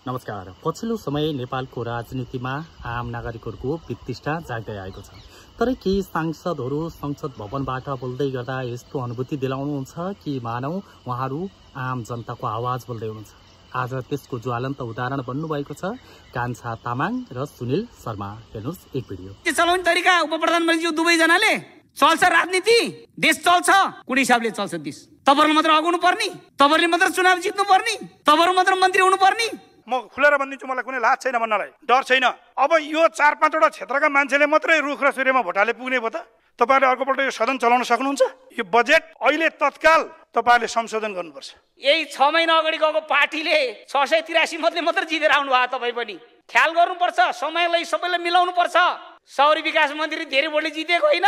नमस्कार। पछिल्लो समय नेपालको राजनीतिमा आम नागरिकहरूको प्रतिष्ठा जाग्दै आएको छ। तर केही सांसदहरू संसद भवनबाट बोल्दै गर्दा यस्तो अनुभूति दिलाउनुहुन्छ कि मानौ उहाँहरू आम जनताको आवाज बोल्दै हुनुहुन्छ। आज त्यसको ज्वलन्त उदाहरण बन्नुभएको छ कान्छा तामाङ र सुनिल शर्मा। हेर्नुहोस् एक भिडियो। चलाउने तरिका उपप्रधानमन्त्री दुवैजनाले चल्छ राजनीति, देश चल्छ, कुन हिसाबले चल्छ देश? तपाईहरुले मात्र अगाउनु पर्ने, तपाईहरुले मात्र चुनाव जित्नु पर्ने, तपाईहरु मात्र मन्त्री हुनु पर्ने। म खुलेर भनिदिन्छु, मलाई कुनै लाज छैन भन्नलाई, डर छैन। अब यो 4-5 वटा क्षेत्रका मान्छेले मात्रै रुख र सूर्यमा भोटाले पुग्ने भयो त? तपाईहरुले अर्कोपल्ट यो सदन चलाउन सक्नुहुन्छ? यो बजेट अहिले तत्काल तपाईहरुले संशोधन गर्नुपर्छ। यही 6 महिना अगाडि गएको पार्टीले 683 मतले मात्र जितेर आउनु भयो। तपाई पनि ख्याल गर्नुपर्छ, समयलाई सबैलाई मिलाउनु पर्छ। शहरी विकास मन्त्री धेरै भोटले जितेको होइन,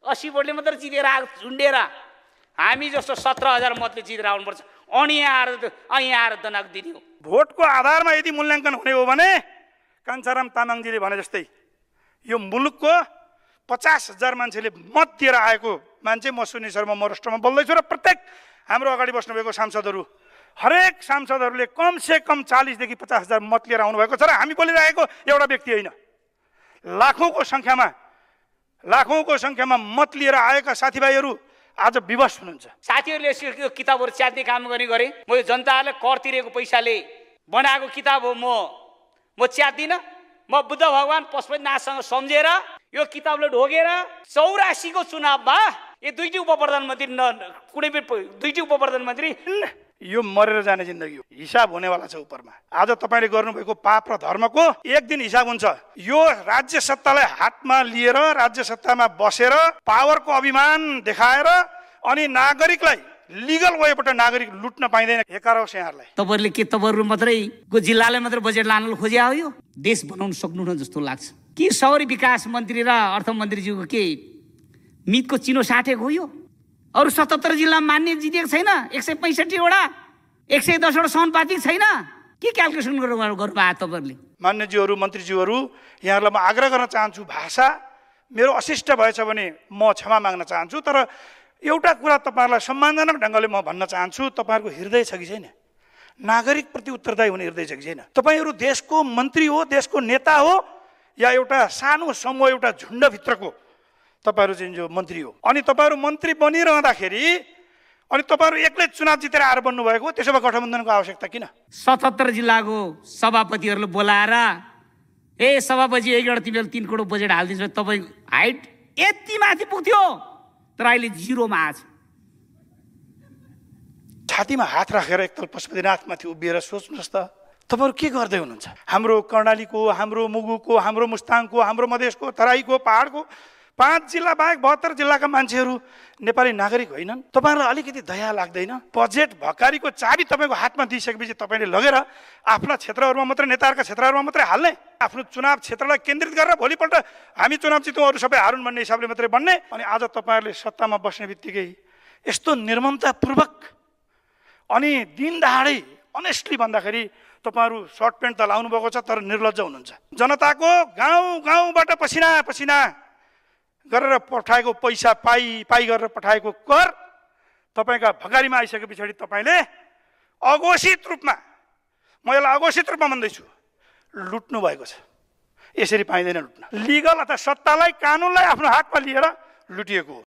80 भोटले मात्र जितेर झुन्डेर। हामी जस्तो 17,000 मतले जितेर आउनुपर्छ। अनि आएर दनाक दिने हो। भोटको आधारमा यदि मूल्याङ्कन हुने हो भने कान्छाराम तामाङजीले भने जस्तै यो मुलुकको 50,000 मान्छेले मत दिएर आएको मान्छे म सुनिल शर्मा मोरस्टमा बोल्दैछु र प्रत्येक हाम्रो अगाडि बस्नुभएको सांसदहरू, हरेक सांसदहरूले कमसे कम 40 देखि 50,000 मत लिएर आउनुभएको छ। र हामी बोलिरहेको एउटा व्यक्ति होइन, लाखौँको सङ्ख्यामा मत लिएर आएका साथीभाइहरू आज विवश हुनुहुन्छ। साथीहरूले किताबहरू च्यात्ने काम गरे। म यो जनताहरूले कर तिरेको पैसाले बनाएको किताब हो, म च्यात्दिनँ। म बुद्ध भगवान पशुपतिनाथसँग सम्झेर यो किताबले ढोगेर 84 को चुनावमा यो दुईटी उपप्रधानमन्त्री यो मरेर जाने जिन्दगी हो, हिसाब हुनेवाला छ उपरमा। आज तपाईँले गर्नुभएको पाप र धर्मको एक दिन हिसाब हुन्छ। यो राज्य सत्तालाई हातमा लिएर राज्य सत्तामा बसेर पावरको अभिमान देखाएर अनि नागरिकलाई लिगल वेबाट नागरिक लुट्न पाइँदैन। हेकार होस् यहाँहरूलाई। तपाईहरुले के तपाईहरु मात्रै को जिल्लाले मात्रै बजेट लान खोज्या हो? यो देश बनाउन सक्नुहुन्न जस्तो लाग्छ। के शहरी विकास मन्त्री र अर्थमन्त्रीज्यूको के मितको चिनो साटेको हो? यो अरु 77 जिल्ला मान्य जितेको छैन, 165 वटा 110 वटा समानुपातिक छैन। के क्याल्कुलेसन गर्नु भयो तपाईहरुले? मान्यज्यूहरू, मन्त्रीज्यूहरू, यहाँहरूलाई म आग्रह गर्न चाहन्छु, भाषा मेरो अशिष्ट भएछ भने म क्षमा माग्न चाहन्छु। तर एउटा कुरा तपाईहरुलाई सम्मानजनक ढङ्गले म भन्न चाहन्छु, तपाईहरुको हृदय छ कि छैन? नागरिकप्रति उत्तरदायी हुने हृदय छ कि छैन? तपाईहरु देशको मन्त्री हो, देशको नेता हो, या एउटा सानो समूह, एउटा झुण्डभित्रको तपाईहरु चाहिँ जो मन्त्री हो? अनि तपाईहरु मन्त्री बनिरहँदाखेरि अनि तपाईहरु एक्लै चुनाव जितेर आएर बन्नु भएको, त्यसो भए गठबन्धनको आवश्यकता किन? 77 जिल्लाको सभापतिहरुले बोलाएर सभापति 1 करोड 3 करोड बजेट हाल्दिन्छ, तपाई हाइट यति माथि पुग्थ्यो, तर अहिले 0 मा आछ। छातीमा हात राखेर एकताल पशुपतिनाथमाथि उभिएर सोच्नुहोस् त, तपाईहरु के गर्दै हुनुहुन्छ? हाम्रो कर्णालीको, हाम्रो मुगुको, हाम्रो मुस्ताङको, हाम्रो मधेसको, तराईको, पहाडको 5 जिल्ला बाहेक 72 जिल्लाका मान्छेहरू नेपाली नागरिक होइनन्? तपाईहरुलाई अलिकति दया लाग्दैन? बजेट भकारीको चाबी तपाईको हातमा दिइसकेपछि तपाईले लगेर आफ्ना क्षेत्रहरुमा मात्रै, नेताहरुका क्षेत्रहरुमा मात्रै हाल्ने, आफ्नो चुनाव क्षेत्रलाई केन्द्रित गरेर भोलिपल्ट हामी चुनाव जितौँ अरु सबै हारुन् भन्ने हिसाबले मात्रै बन्ने। अनि आज तपाईहरुले सत्तामा बस्ने बित्तिकै यस्तो निर्ममतापूर्वक अनि दिन दहाडै अनेस्टली भन्दाखेरि तपाईहरु सर्ट प्यान्ट त लाउनु भएको छ, तर निर्लज्ज हुनुहुन्छ। जनताको गाउँबाट पसिना गरेर पठाएको पैसा पाई गरेर पठाएको कर तपाईका भकारीमा आइसके पछाडि तपाईले अघोषित रूपमा, म यसलाई अघोषित रूपमा भन्दैछु, लुट्नु भएको छ। यसरी पाइँदैन लुट्न। लिगल अथवा सत्तालाई, कानुनलाई आफ्नो हातमा लिएर लुटिएको हो।